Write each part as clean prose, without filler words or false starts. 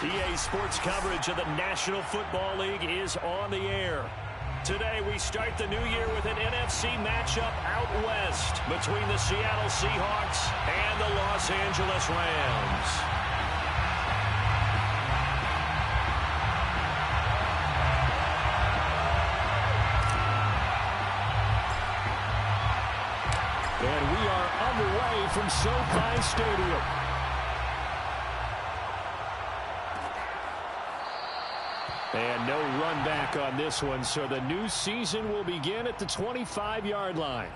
EA Sports coverage of the National Football League is on the air. Today we start the new year with an NFC matchup out west between the Seattle Seahawks and the Los Angeles Rams. And we are underway from SoFi Stadium. And no run back on this one, so the new season will begin at the 25-yard line.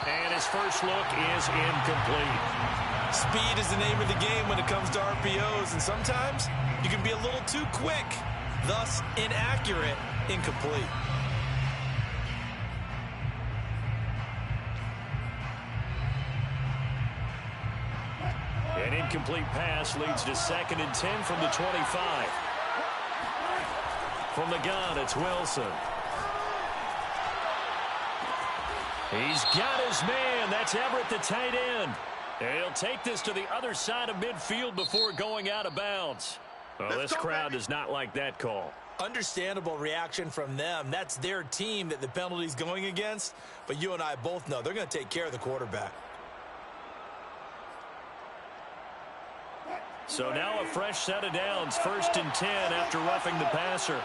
And his first look is incomplete. Speed is the name of the game when it comes to RPOs, and sometimes you can be a little too quick, thus inaccurate, incomplete. An incomplete pass leads to 2nd and 10 from the 25. From the gun, it's Wilson. He's got his man. That's Everett, the tight end. And he'll take this to the other side of midfield before going out of bounds. Well, this crowd does not like that call. Understandable reaction from them. That's their team that the penalty's going against. But you and I both know they're going to take care of the quarterback. So now a fresh set of downs. 1st and 10 after roughing the passer.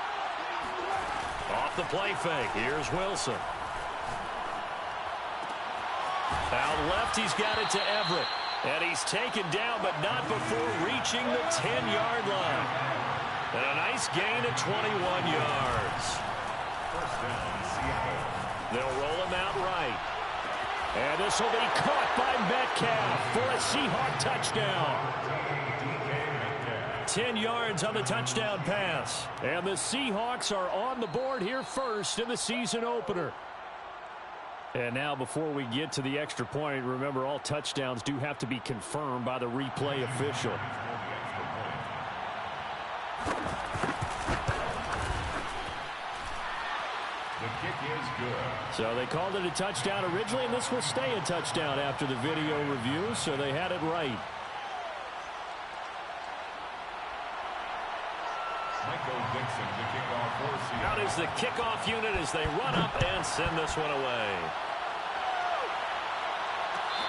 Off the play fake. Here's Wilson. Out left, he's got it to Everett. And he's taken down, but not before reaching the 10-yard line. And a nice gain of 21 yards. First down, Seattle. They'll roll him out right. And this will be caught by Metcalf for a Seahawk touchdown. 10 yards on the touchdown pass. And the Seahawks are on the board here first in the season opener. And now before we get to the extra point, remember all touchdowns do have to be confirmed by the replay official. The kick is good. So they called it a touchdown originally, and this will stay a touchdown after the video review, so they had it right. Out is the kickoff unit as they run up and send this one away.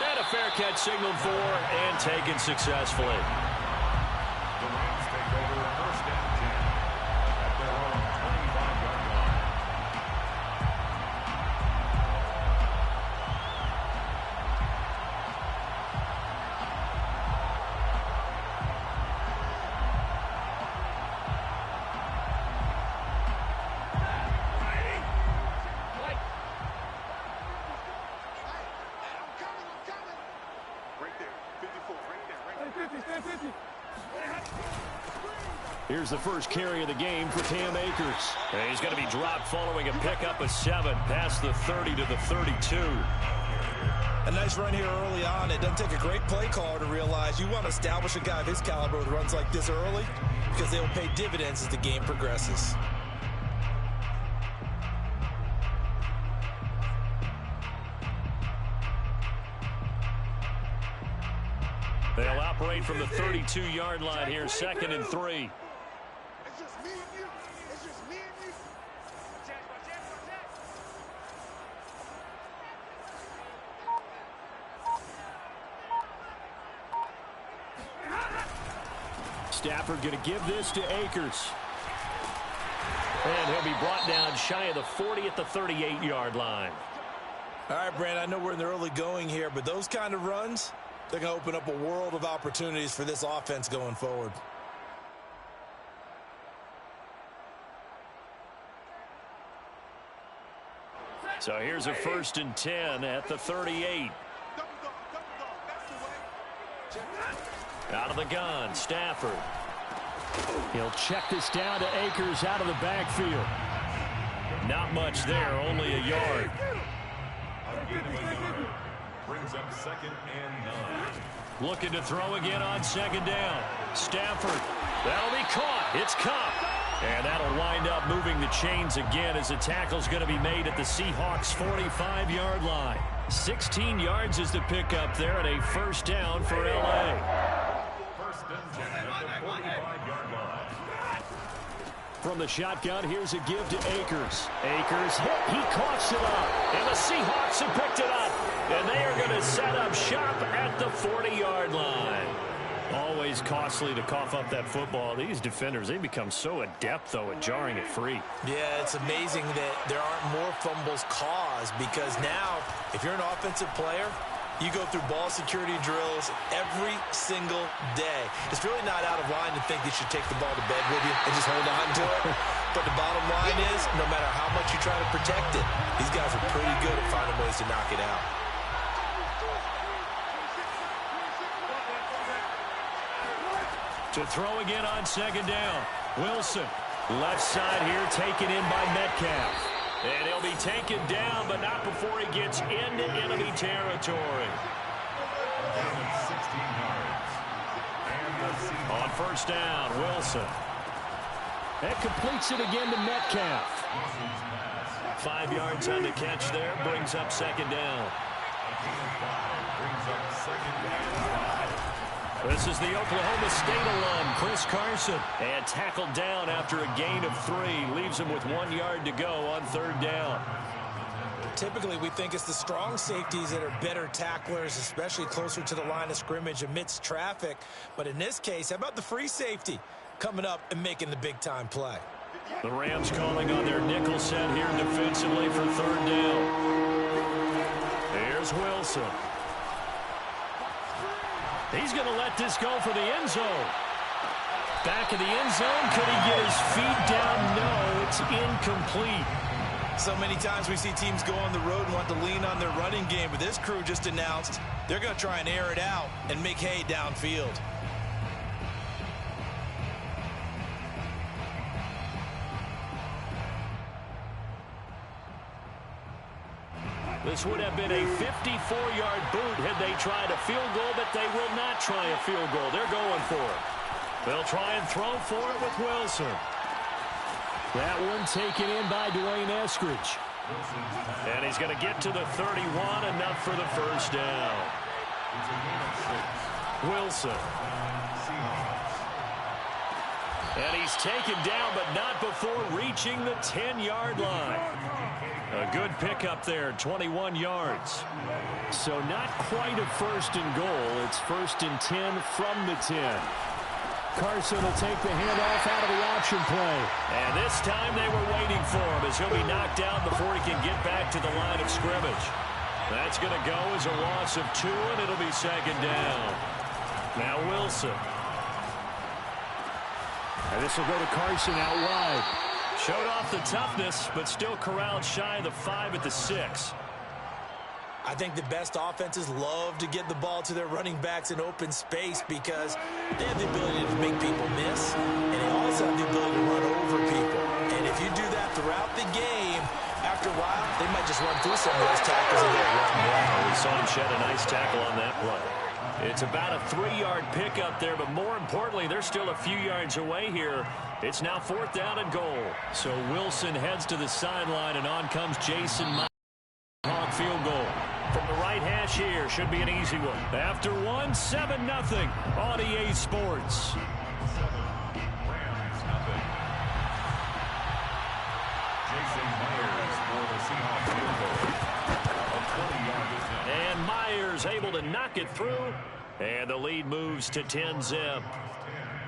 And a fair catch signaled for and taken successfully. The Rams take over 1st and 10 at their own 25-yard line. Here's the first carry of the game for Cam Akers. And he's going to be dropped following a pickup of 7 past the 30 to the 32. A nice run here early on. It doesn't take a great play caller to realize you want to establish a guy of his caliber with runs like this early because they will pay dividends as the game progresses. They'll operate from the 32-yard line here, 2nd and 3. Stafford going to give this to Akers. And he'll be brought down shy of the 40 at the 38-yard line. All right, Brand, I know we're in the early going here, but those kind of runs, they're going to open up a world of opportunities for this offense going forward. So here's a 1st and 10 at the 38. Out of the gun, Stafford. He'll check this down to Akers out of the backfield. Not much there, only a yard. Brings up 2nd and 9. Looking to throw again on 2nd down. Stafford. That'll be caught. It's Cup. And that'll wind up moving the chains again as the tackle's going to be made at the Seahawks' 45-yard line. 16 yards is the pickup there and a 1st down for L.A. 1st and 10 at the 45-yard line. From the shotgun, here's a give to Akers. Akers hit. He coughs it up. And the Seahawks have picked it up. And they are going to set up shop at the 40-yard line. Always costly to cough up that football. These defenders, they become so adept, though, at jarring it free. Yeah, it's amazing that there aren't more fumbles caused because now, if you're an offensive player, you go through ball security drills every single day. It's really not out of line to think you should take the ball to bed with you and just hold on to it. But the bottom line is, no matter how much you try to protect it, these guys are pretty good at finding ways to knock it out. To throw again on 2nd down. Wilson, left side here, taken in by Metcalf. And he'll be taken down, but not before he gets into enemy territory. 16 yards. On 1st down, Wilson. And completes it again to Metcalf. 5 yards on the catch there, brings up 2nd down. Brings up 2nd and 5. This is the Oklahoma State alum, Chris Carson. And tackled down after a gain of 3. Leaves him with 1 yard to go on 3rd down. Typically, we think it's the strong safeties that are better tacklers, especially closer to the line of scrimmage amidst traffic. But in this case, how about the free safety coming up and making the big-time play? The Rams calling on their nickel set here defensively for 3rd down. Here's Wilson. He's going to let this go for the end zone. Back of the end zone. Could he get his feet down? No, it's incomplete. So many times we see teams go on the road and want to lean on their running game, but this crew just announced they're going to try and air it out and make hay downfield. This would have been a 54-yard boot had they tried a field goal, but they will not try a field goal. They're going for it. They'll try and throw for it with Wilson. That one taken in by Dwayne Eskridge. And he's going to get to the 31, enough for the 1st down. Wilson. And he's taken down, but not before reaching the 10-yard line. A good pickup there, 21 yards. So not quite a 1st and goal. It's 1st and 10 from the 10. Carson will take the handoff out of the option play. And this time they were waiting for him as he'll be knocked down before he can get back to the line of scrimmage. That's going to go as a loss of 2, and it'll be 2nd down. Now Wilson. And this will go to Carson out wide. Showed off the toughness, but still corralled shy of the 5 at the 6. I think the best offenses love to get the ball to their running backs in open space because they have the ability to make people miss, and they also have the ability to run over people. And if you do that throughout the game, after a while, they might just run through some of those tackles and get run well. We saw him shed a nice tackle on that play. It's about a 3-yard pickup there, but more importantly, they're still a few yards away here. It's now 4th down and goal. So Wilson heads to the sideline, and on comes Jason Hawk field goal. From the right hash here, should be an easy one. After 1, 7-0 on EA Sports. Jason Myers for the Seahawks field goal. A 20-yard attempt. And Myers able to knock it through. And the lead moves to 10-zip.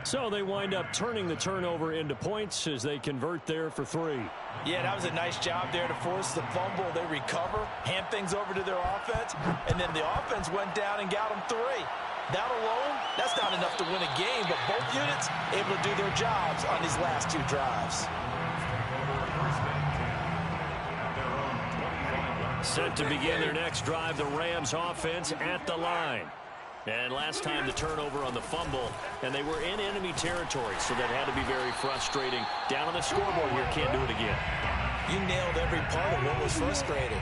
So they wind up turning the turnover into points as they convert there for 3. Yeah, that was a nice job there to force the fumble. They recover, hand things over to their offense, and then the offense went down and got them 3. That alone, that's not enough to win a game, but both units able to do their jobs on these last 2 drives. First and 10 at their own 25. Set to begin their next drive, the Rams offense at the line. And last time the turnover on the fumble, and they were in enemy territory, so that had to be very frustrating. Down on the scoreboard here, can't do it again. You nailed every part of what was frustrating.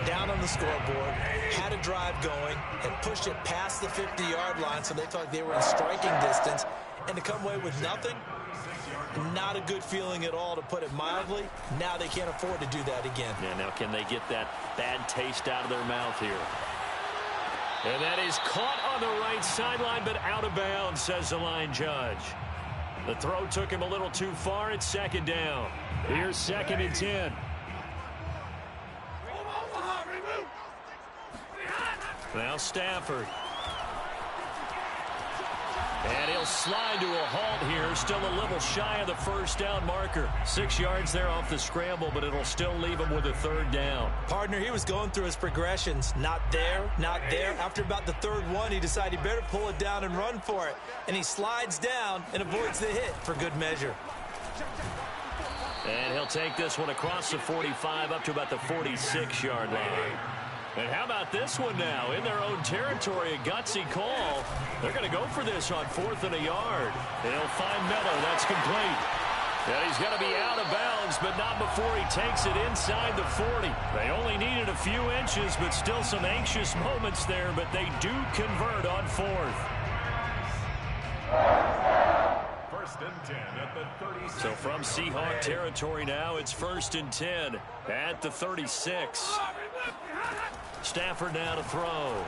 Down on the scoreboard, had a drive going, and pushed it past the 50-yard line, so they thought they were in striking distance. And to come away with nothing, not a good feeling at all, to put it mildly. Now they can't afford to do that again. Yeah, now can they get that bad taste out of their mouth here? And that is caught on the right sideline, but out of bounds, says the line judge. The throw took him a little too far. It's second down. Here's 2nd and 10. Now Stafford. And he'll slide to a halt here. Still a little shy of the first down marker. 6 yards there off the scramble, but it'll still leave him with a 3rd down. Partner, he was going through his progressions. Not there, not there. After about the 3rd one, he decided he better pull it down and run for it. And he slides down and avoids the hit for good measure. And he'll take this one across the 45 up to about the 46-yard line. And how about this one now? In their own territory, a gutsy call. They're going to go for this on 4th and a yard. They'll find Meadow. That's complete. And he's going to be out of bounds, but not before he takes it inside the 40. They only needed a few inches, but still some anxious moments there, but they do convert on 4th. 1st and 10 at the 36. So from Seahawk territory now, it's 1st and 10 at the 36. Stafford now to throw.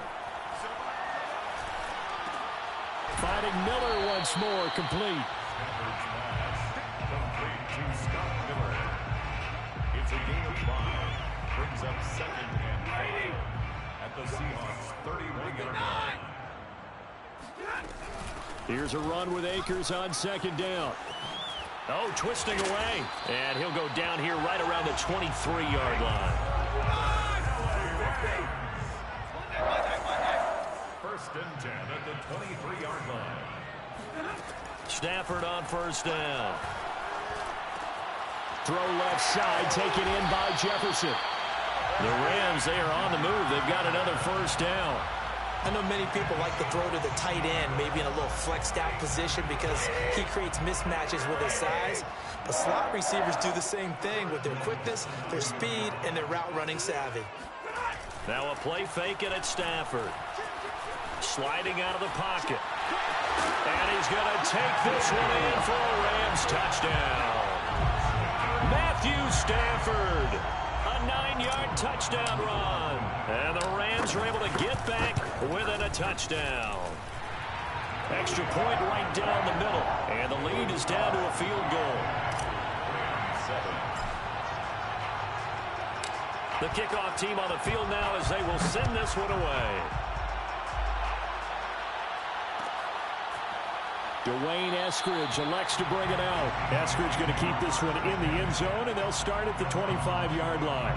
Finding Miller once more, complete. Stafford's pass, complete to Scott Miller. It's a gain of 5. Brings up 2nd and 5 at the Seahawks' 31-yard line. Here's a run with Akers on 2nd down. Oh, twisting away. And he'll go down here right around the 23-yard line. 1st and 10 at the 23-yard line. Stafford on 1st down. Throw left side, taken in by Jefferson. The Rams, they are on the move. They've got another 1st down. I know many people like to throw to the tight end, maybe in a little flexed out position because he creates mismatches with his size. But slot receivers do the same thing with their quickness, their speed, and their route running savvy. Now a play fake and it's Stafford. Sliding out of the pocket. And he's going to take this one in for a Rams touchdown. Matthew Stafford. A 9-yard touchdown run. And the Rams are able to get back within a touchdown. Extra point right down the middle. And the lead is down to a field goal. The kickoff team on the field now as they will send this one away. Dwayne Eskridge elects to bring it out. Eskridge going to keep this one in the end zone, and they'll start at the 25-yard line.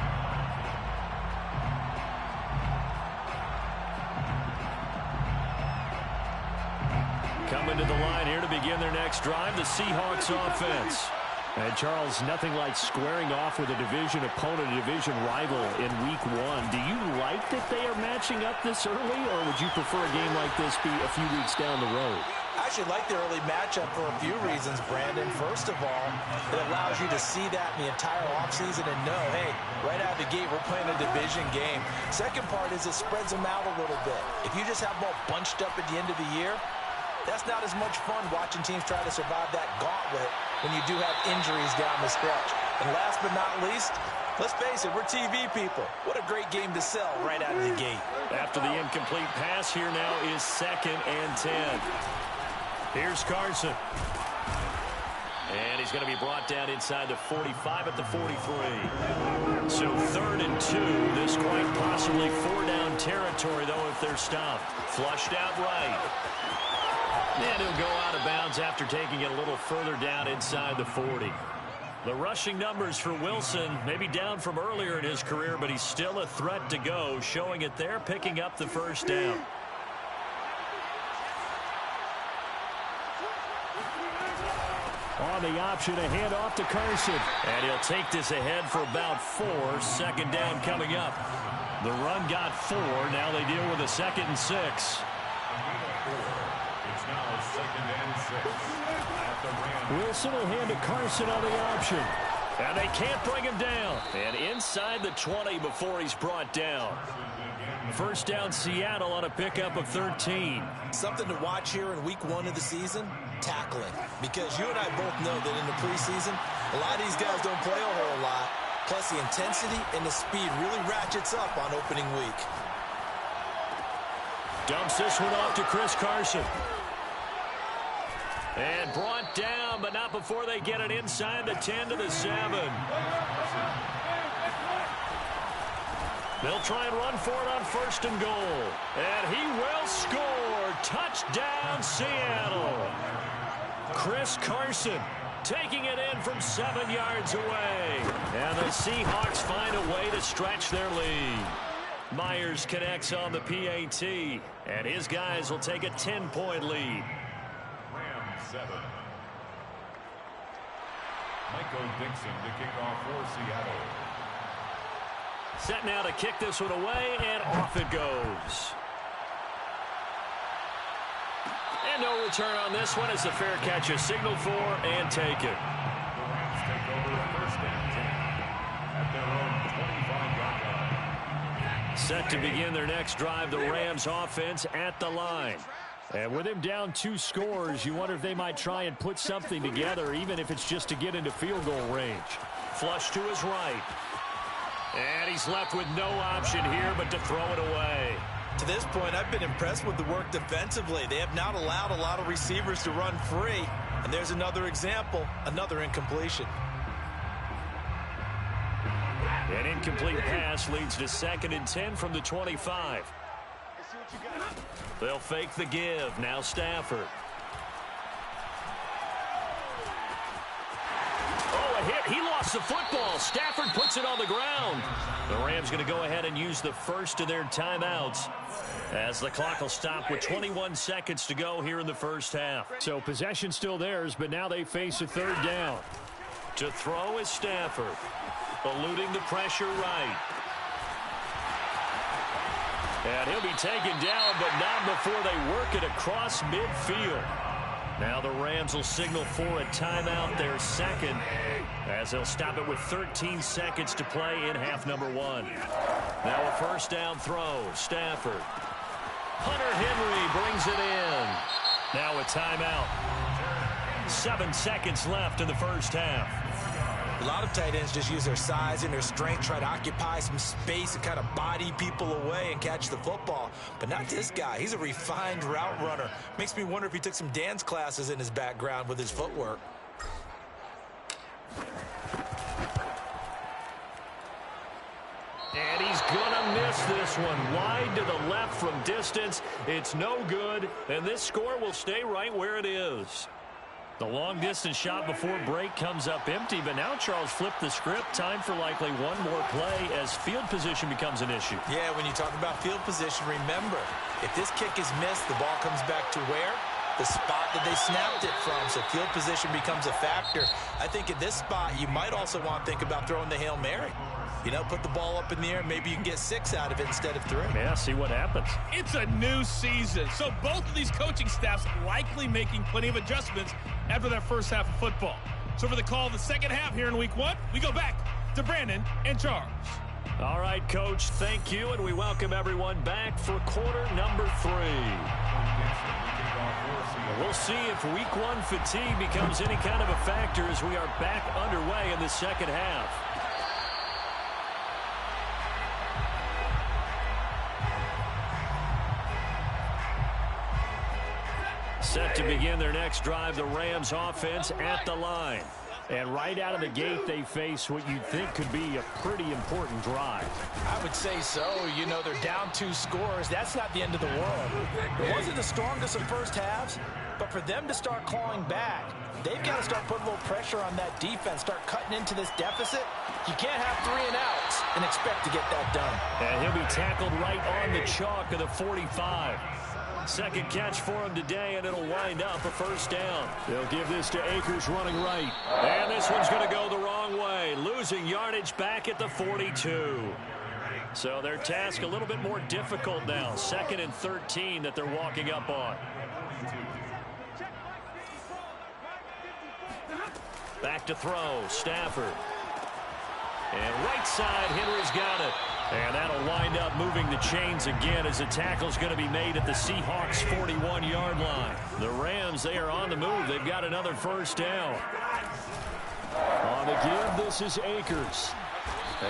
Coming to the line here to begin their next drive, the Seahawks offense. And Charles, nothing like squaring off with a division opponent, a division rival in week 1. Do you like that they are matching up this early, or would you prefer a game like this be a few weeks down the road? I actually like the early matchup for a few reasons, Brandon. First of all, it allows you to see that in the entire offseason and know, hey, right out of the gate, we're playing a division game. Second part is it spreads them out a little bit. If you just have them all bunched up at the end of the year, that's not as much fun watching teams try to survive that gauntlet when you do have injuries down the stretch. And last but not least, let's face it, we're TV people. What a great game to sell right out of the gate. After the incomplete pass, here now is 2nd and 10. Here's Carson. And he's going to be brought down inside the 45 at the 43. So 3rd and 2. This quite possibly 4-down territory, though, if they're stopped. Flushed out right. And he'll go out of bounds after taking it a little further down inside the 40. The rushing numbers for Wilson maybe down from earlier in his career, but he's still a threat to go, showing it there, picking up the 1st down. On the option, a handoff to Carson. And he'll take this ahead for about 4. Second down coming up. The run got 4. Now they deal with a 2nd and 6. It's now 2nd and 6. At the Rams. Wilson will hand to Carson on the option. And they can't bring him down. And inside the 20 before he's brought down. First down, Seattle on a pickup of 13. Something to watch here in week 1 of the season, tackling. Because you and I both know that in the preseason, a lot of these guys don't play a whole lot. Plus, the intensity and the speed really ratchets up on opening week. Dumps this one off to Chris Carson. And brought down, but not before they get it inside the 10 to the 7. They'll try and run for it on 1st and goal. And he will score. Touchdown, Seattle. Chris Carson taking it in from 7 yards away. And the Seahawks find a way to stretch their lead. Myers connects on the PAT. And his guys will take a 10-point lead. Rams 7. Michael Dixon to kick off for Seattle. Set now to kick this one away, and off it goes. And no return on this one as the fair catch is signaled for and taken. The Rams take over 1st and 10 at their own 25-yard line. Set to begin their next drive, the Rams offense at the line. And with him down 2 scores, you wonder if they might try and put something together, even if it's just to get into field goal range. Flush to his right. And he's left with no option here but to throw it away. To this point, I've been impressed with the work defensively. They have not allowed a lot of receivers to run free. And there's another example, another incompletion. An incomplete pass leads to 2nd and 10 from the 25. They'll fake the give. Now Stafford. Oh, a hit. He lost the football. Stafford puts it on the ground. The Rams going to go ahead and use the first of their timeouts as the clock will stop with 21 seconds to go here in the first half. So possession still theirs, but now they face a 3rd down. To throw is Stafford. Eluding the pressure right. And he'll be taken down, but not before they work it across midfield. Now the Rams will signal for a timeout, their 2nd, as they'll stop it with 13 seconds to play in half number 1. Now a 1st down throw. Stafford. Hunter Henry brings it in. Now a timeout. 7 seconds left in the first half. A lot of tight ends just use their size and their strength, try to occupy some space and kind of body people away and catch the football. But not this guy. He's a refined route runner. Makes me wonder if he took some dance classes in his background with his footwork. And he's gonna miss this one. Wide to the left from distance. It's no good, and this score will stay right where it is. The long-distance shot before break comes up empty, but now Charles flipped the script. Time for likely one more play as field position becomes an issue. Yeah, when you talk about field position, remember, if this kick is missed, the ball comes back to where? The spot that they snapped it from, so field position becomes a factor. I think at this spot, you might also want to think about throwing the Hail Mary. You know, put the ball up in the air, maybe you can get 6 out of it instead of 3. Yeah, see what happens. It's a new season, so both of these coaching staffs likely making plenty of adjustments after that first half of football. So for the call of the second half here in week 1, we go back to Brandon and Charles. All right, Coach, thank you, and we welcome everyone back for quarter number 3. We'll see if week 1 fatigue becomes any kind of a factor as we are back underway in the second half. Set to begin their next drive, the Rams offense at the line. And right out of the gate, they face what you'd think could be a pretty important drive. I would say so. You know, they're down 2 scores. That's not the end of the world. It wasn't the strongest of first halves, but for them to start clawing back, they've got to start putting a little pressure on that defense, start cutting into this deficit. You can't have 3 and outs and expect to get that done. And he'll be tackled right on the chalk of the 45. Second catch for him today, and it'll wind up a first down. They'll give this to Akers running right. And this one's going to go the wrong way, losing yardage back at the 42. So their task a little bit more difficult now. 2nd and 13 that they're walking up on. Back to throw, Stafford. And right side, Henry's got it. And that'll wind up moving the chains again as the tackle's going to be made at the Seahawks' 41-yard line. The Rams, they are on the move. They've got another first down. On the give, this is Akers.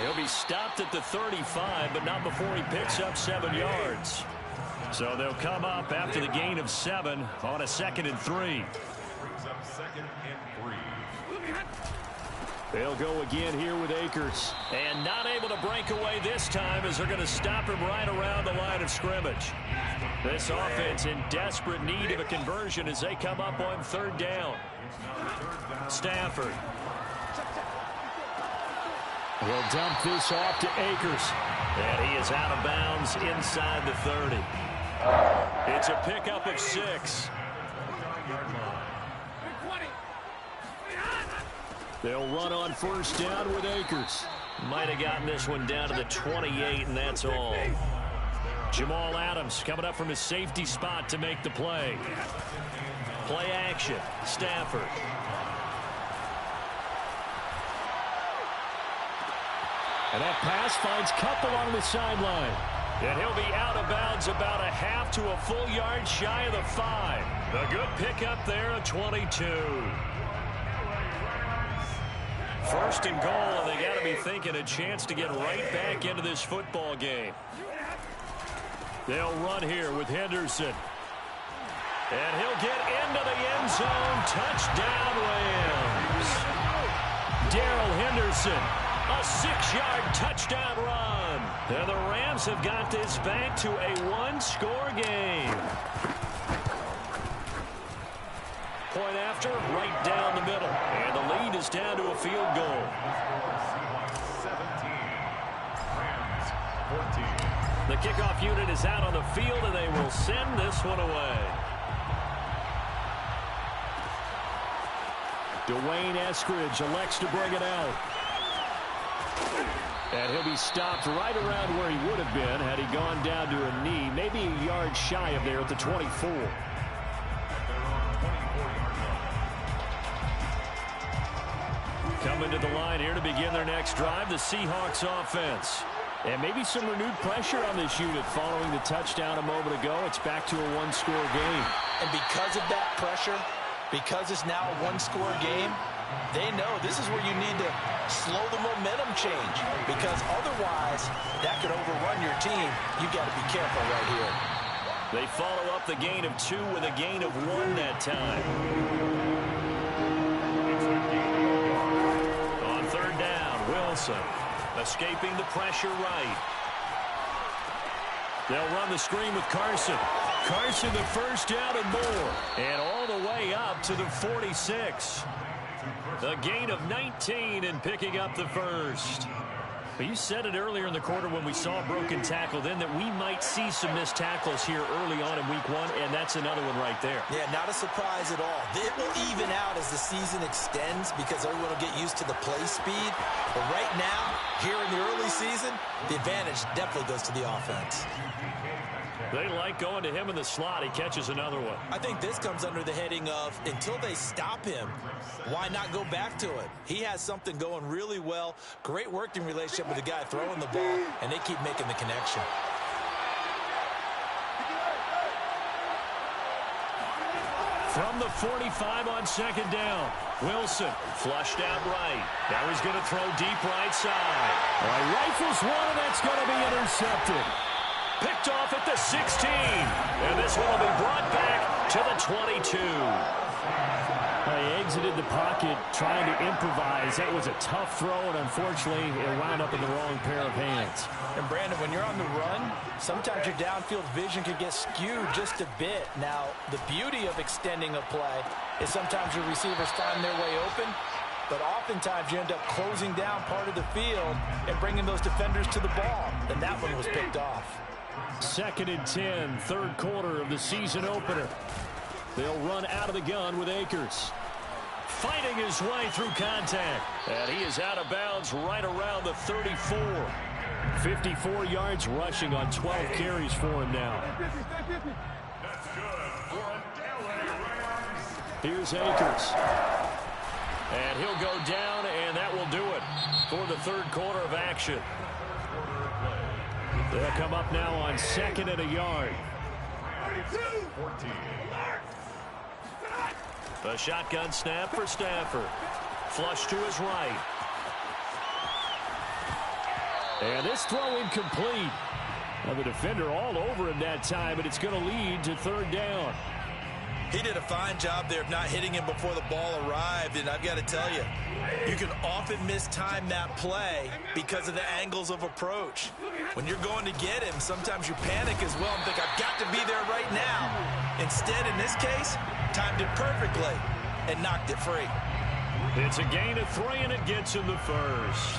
He'll be stopped at the 35, but not before he picks up 7 yards. So they'll come up after the gain of 7 on a 2nd and 3. Brings up 2nd and 3. They'll go again here with Akers. And not able to break away this time as they're going to stop him right around the line of scrimmage. This offense in desperate need of a conversion as they come up on 3rd down. Stafford. He'll dump this off to Akers. And he is out of bounds inside the 30. It's a pickup of 6. They'll run on first down with Akers. Might have gotten this one down to the 28, and that's all. Jamal Adams coming up from his safety spot to make the play. Play action. Stafford. And that pass finds Kupp along the sideline. And he'll be out of bounds about a half to a full yard shy of the 5. A good pickup there at 22. First and goal, and they got to be thinking a chance to get right back into this football game. They'll run here with Henderson. And he'll get into the end zone. Touchdown, Rams. Darrell Henderson, a 6-yard touchdown run. And the Rams have got this back to a 1-score game. Point after, right down the middle. And the lead is down to a field goal. 17. Rams 14. The kickoff unit is out on the field, and they will send this one away. Dwayne Eskridge elects to bring it out. And he'll be stopped right around where he would have been had he gone down to a knee, maybe a yard shy of there at the 24. Coming to the line here to begin their next drive, the Seahawks offense. And maybe some renewed pressure on this unit following the touchdown a moment ago. It's back to a 1-score game. And because of that pressure, because it's now a 1-score game, they know this is where you need to slow the momentum change. Because otherwise, that could overrun your team. You've got to be careful right here. They follow up the gain of 2 with a gain of 1 that time. On 3rd down, Wilson escaping the pressure right. They'll run the screen with Carson. Carson the first down and more. And all the way up to the 46. A gain of 19 and picking up the first. But you said it earlier in the quarter when we saw a broken tackle then that we might see some missed tackles here early on in week 1, and that's another one right there. Yeah, not a surprise at all. It will even out as the season extends because everyone will get used to the play speed. But right now, here in the early season, the advantage definitely goes to the offense. They like going to him in the slot. He catches another one. I think this comes under the heading of until they stop him, why not go back to it? He has something going really well. Great working relationship with the guy throwing the ball, and they keep making the connection. From the 45 on 2nd down, Wilson flushed out right. Now he's going to throw deep right side. Rifles one, and that's going to be intercepted. Picked off at the 16. And this one will be brought back to the 22. He exited the pocket trying to improvise. That was a tough throw, and unfortunately, it wound up in the wrong pair of hands. And, Brandon, when you're on the run, sometimes your downfield vision can get skewed just a bit. Now, the beauty of extending a play is sometimes your receivers find their way open, but oftentimes you end up closing down part of the field and bringing those defenders to the ball. And that one was picked off. 2nd and 10, third quarter of the season opener. They'll run out of the gun with Akers. Fighting his way through contact. And he is out of bounds right around the 34. 54 yards rushing on 12 carries for him now. That's good for LA Rams. Here's Akers. And he'll go down, and that will do it for the third quarter of action. They'll come up now on 2nd and a yard. 14. A shotgun snap for Stafford. Flush to his right. And this throw incomplete. Now the defender all over him that time, but it's going to lead to third down. He did a fine job there of not hitting him before the ball arrived, and I've got to tell you, you can often mistime that play because of the angles of approach. When you're going to get him, sometimes you panic as well and think, I've got to be there right now. Instead, in this case, timed it perfectly and knocked it free. It's a gain of 3, and it gets him the first.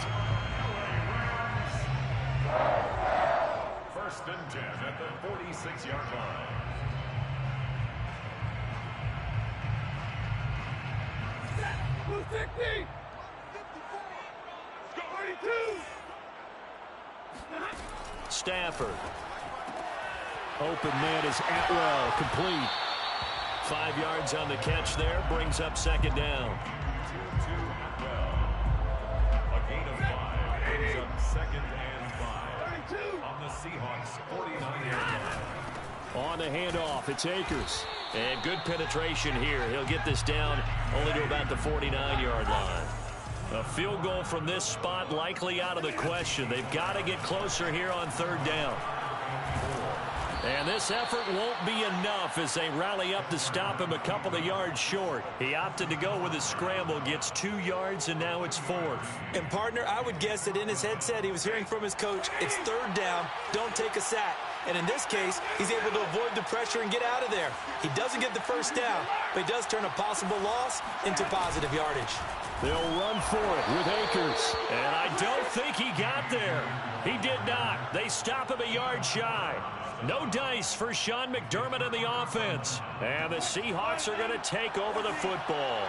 1st and 10 at the 46-yard line. Stafford. Open man is Atwell, complete. 5 yards on the catch there, brings up 2nd down. 2 Atwell. A gain of 5 brings up 2nd and 5 on the Seahawks 49-yard line. On the handoff, it's Akers. And good penetration here. He'll get this down only to about the 49-yard line. A field goal from this spot likely out of the question. They've got to get closer here on third down. And this effort won't be enough as they rally up to stop him a couple of yards short. He opted to go with a scramble, gets 2 yards, and now it's 4th. And, partner, I would guess that in his headset he was hearing from his coach, it's third down, don't take a sack. And in this case, he's able to avoid the pressure and get out of there. He doesn't get the first down, but he does turn a possible loss into positive yardage. They'll run for it with Akers. And I don't think he got there. He did not. They stop him a yard shy. No dice for Sean McDermott and the offense. And the Seahawks are going to take over the football.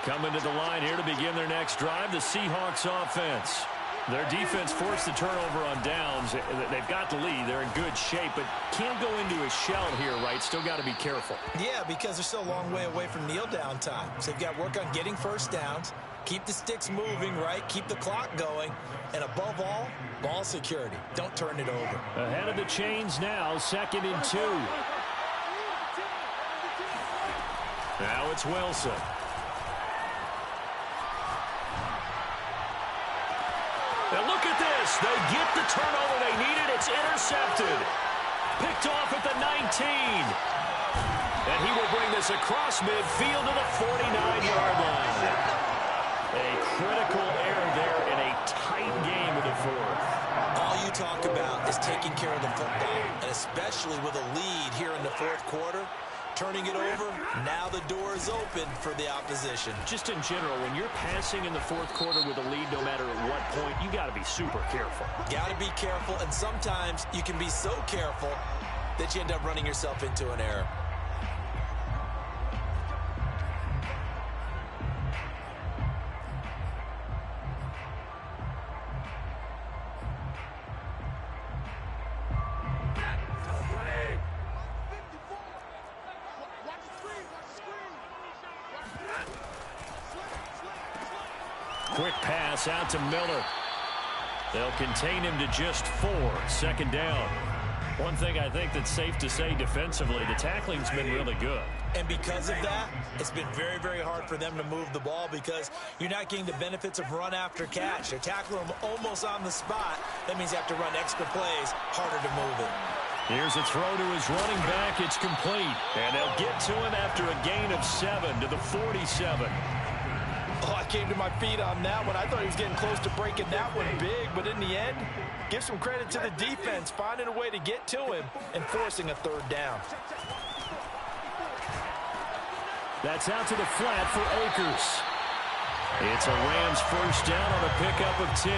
Coming to the line here to begin their next drive, the Seahawks offense. Their defense forced the turnover on downs. They've got the lead. They're in good shape, but can't go into a shell here, right? Still got to be careful. Yeah, because they're still a long way away from kneel down time. So they've got to work on getting first downs, keep the sticks moving, right? Keep the clock going. And above all, ball security. Don't turn it over. Ahead of the chains now, 2nd and 2. Now it's Wilson. And look at this. They get the turnover they needed. It's intercepted. Picked off at the 19. And he will bring this across midfield to the 49-yard line. A critical error there in a tight game of the 4th. All you talk about is taking care of the football, and especially with a lead here in the 4th quarter. Turning it over, now the door is open for the opposition. Just in general, when you're passing in the 4th quarter with a lead, no matter at what point, you got to be super careful. Got to be careful, and sometimes you can be so careful that you end up running yourself into an error. Quick pass out to Miller. They'll contain him to just 4. 2nd down. One thing I think that's safe to say defensively, the tackling's been really good. And because of that, it's been very, very hard for them to move the ball because you're not getting the benefits of run after catch. They're tackling him almost on the spot. That means you have to run extra plays, harder to move it. Here's a throw to his running back. It's complete. And they'll get to him after a gain of 7 to the 47. Oh, I came to my feet on that one. I thought he was getting close to breaking that one big, but in the end, give some credit to the defense, finding a way to get to him and forcing a third down. That's out to the flat for Akers. It's a Rams first down on a pickup of 10.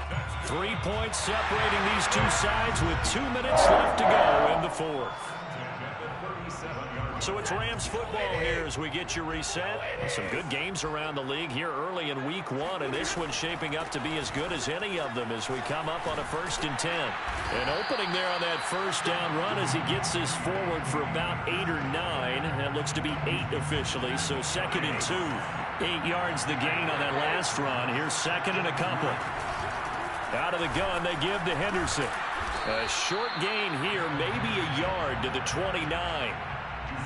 That's 3 points separating these two sides with 2 minutes left to go in the fourth. So it's Rams football here as we get you reset. Some good games around the league here early in week 1, and this one's shaping up to be as good as any of them as we come up on a 1st and 10. And opening there on that first down run as he gets this forward for about 8 or 9. That looks to be 8 officially, so 2nd and 2. 8 yards the gain on that last run. Here's 2nd and a couple. Out of the gun, they give to Henderson. A short gain here, maybe a yard to the 29.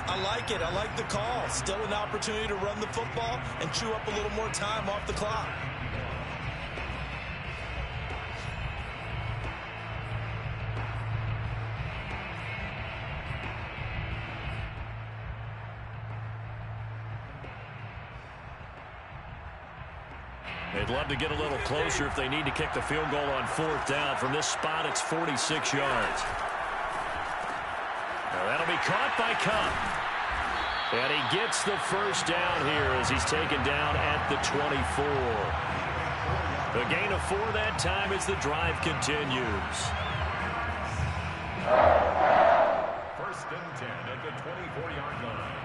I like it. I like the call. Still an opportunity to run the football and chew up a little more time off the clock. They'd love to get a little closer if they need to kick the field goal on 4th down. From this spot, it's 46 yards. Now that'll be caught by Cup. And he gets the first down here as he's taken down at the 24. The gain of 4 that time as the drive continues. 1st and 10 at the 24-yard line.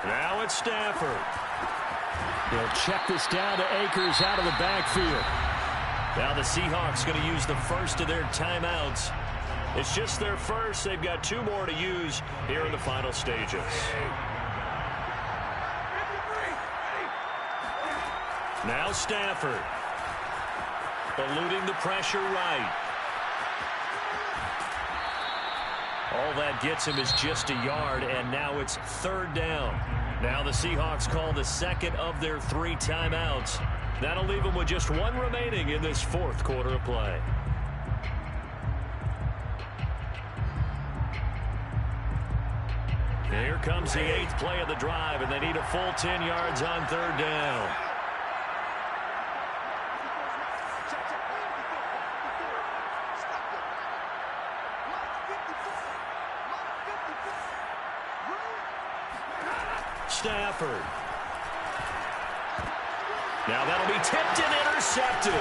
Now it's Stafford. They'll check this down to Akers out of the backfield. Now the Seahawks going to use the first of their timeouts. It's just their first. They've got 2 more to use here in the final stages. Now Stafford. Eluding the pressure right. All that gets him is just a yard, and now it's 3rd down. Now the Seahawks call the 2nd of their 3 timeouts. That'll leave them with just 1 remaining in this 4th quarter of play. Here comes the 8th play of the drive, and they need a full 10 yards on 3rd down. Stafford. Now that'll be tipped and intercepted.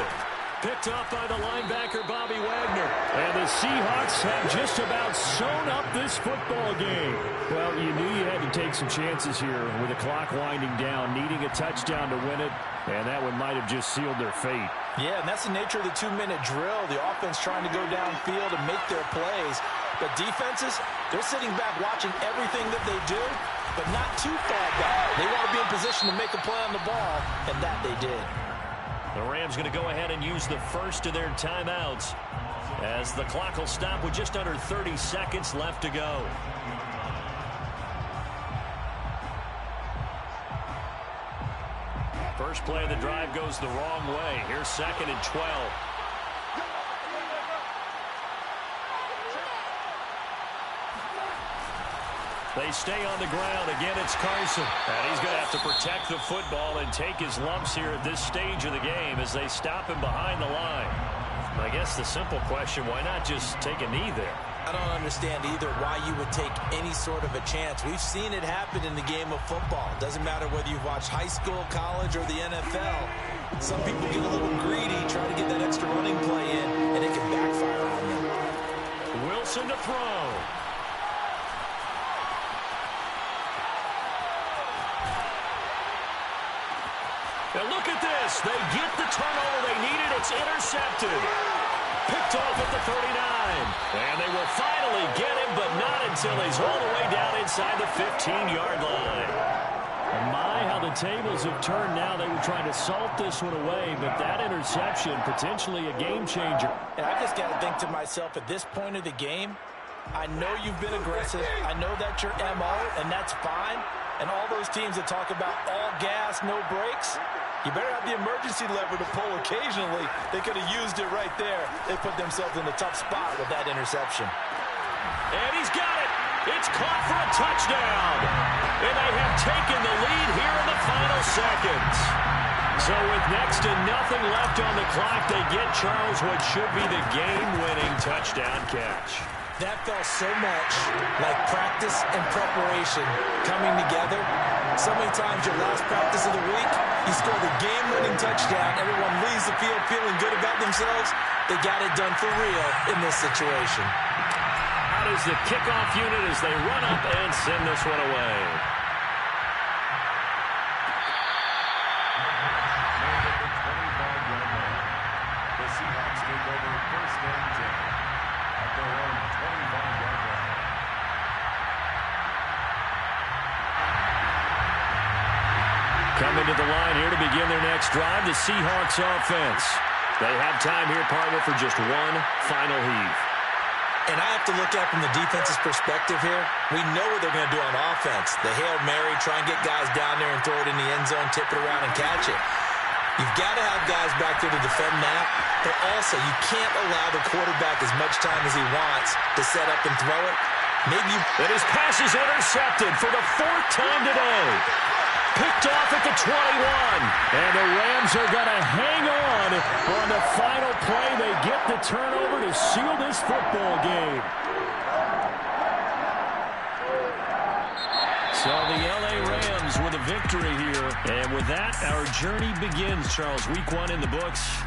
Picked off by the linebacker, Bobby Wagner. And the Seahawks have just about sewn up this football game. Well, you knew you had to take some chances here with the clock winding down, needing a touchdown to win it, and that one might have just sealed their fate. Yeah, and that's the nature of the 2-minute drill. The offense trying to go downfield and make their plays. But defenses, they're sitting back watching everything that they do, but not too far back. They want to be in position to make a play on the ball, and that they did. The Rams going to go ahead and use the first of their timeouts as the clock will stop with just under 30 seconds left to go. First play of the drive goes the wrong way. Here's 2nd and 12. They stay on the ground. Again, it's Carson. And he's going to have to protect the football and take his lumps here at this stage of the game as they stop him behind the line. I guess the simple question, why not just take a knee there? I don't understand either why you would take any sort of a chance. We've seen it happen in the game of football. Doesn't matter whether you've watched high school, college, or the NFL. Some people get a little greedy trying to get that extra running play in, and it can backfire on them. Wilson to throw. And look at this. They get the turnover they needed. It's intercepted. Picked off at the 39. And they will finally get him, but not until he's all the way down inside the 15-yard line. My, how the tables have turned now. They were trying to salt this one away, but that interception, potentially a game changer. And I just got to think to myself, at this point of the game, I know you've been aggressive. I know that's your MO, and that's fine. And all those teams that talk about all gas, no brakes, you better have the emergency lever to pull occasionally. They could have used it right there. They put themselves in a tough spot with that interception. And he's got it. It's caught for a touchdown. And they have taken the lead here in the final seconds. So with next to nothing left on the clock, they get Charles what should be the game-winning touchdown catch. That felt so much like practice and preparation coming together So many times your last practice of the week, you score the game-winning touchdown. Everyone leaves the field feeling good about themselves. They got it done for real in this situation. Out is the kickoff unit as they run up and send this one away. The Seahawks take over first and 10 at their own 25-yard line. Coming to the line here to begin their next drive, the Seahawks offense. They have time here, partner, for just one final heave. And I have to look at from the defense's perspective here. We know what they're going to do on offense. The Hail Mary, try and get guys down there and throw it in the end zone, tip it around and catch it. You've got to have guys back there to defend that, but also you can't allow the quarterback as much time as he wants to set up and throw it. And his pass is intercepted for the 4th time today. Picked off at the 21. And the Rams are going to hang on the final play. They get the turnover to seal this football game. So the L.A. Rams with a victory here. And with that, our journey begins, Charles. Week 1 in the books.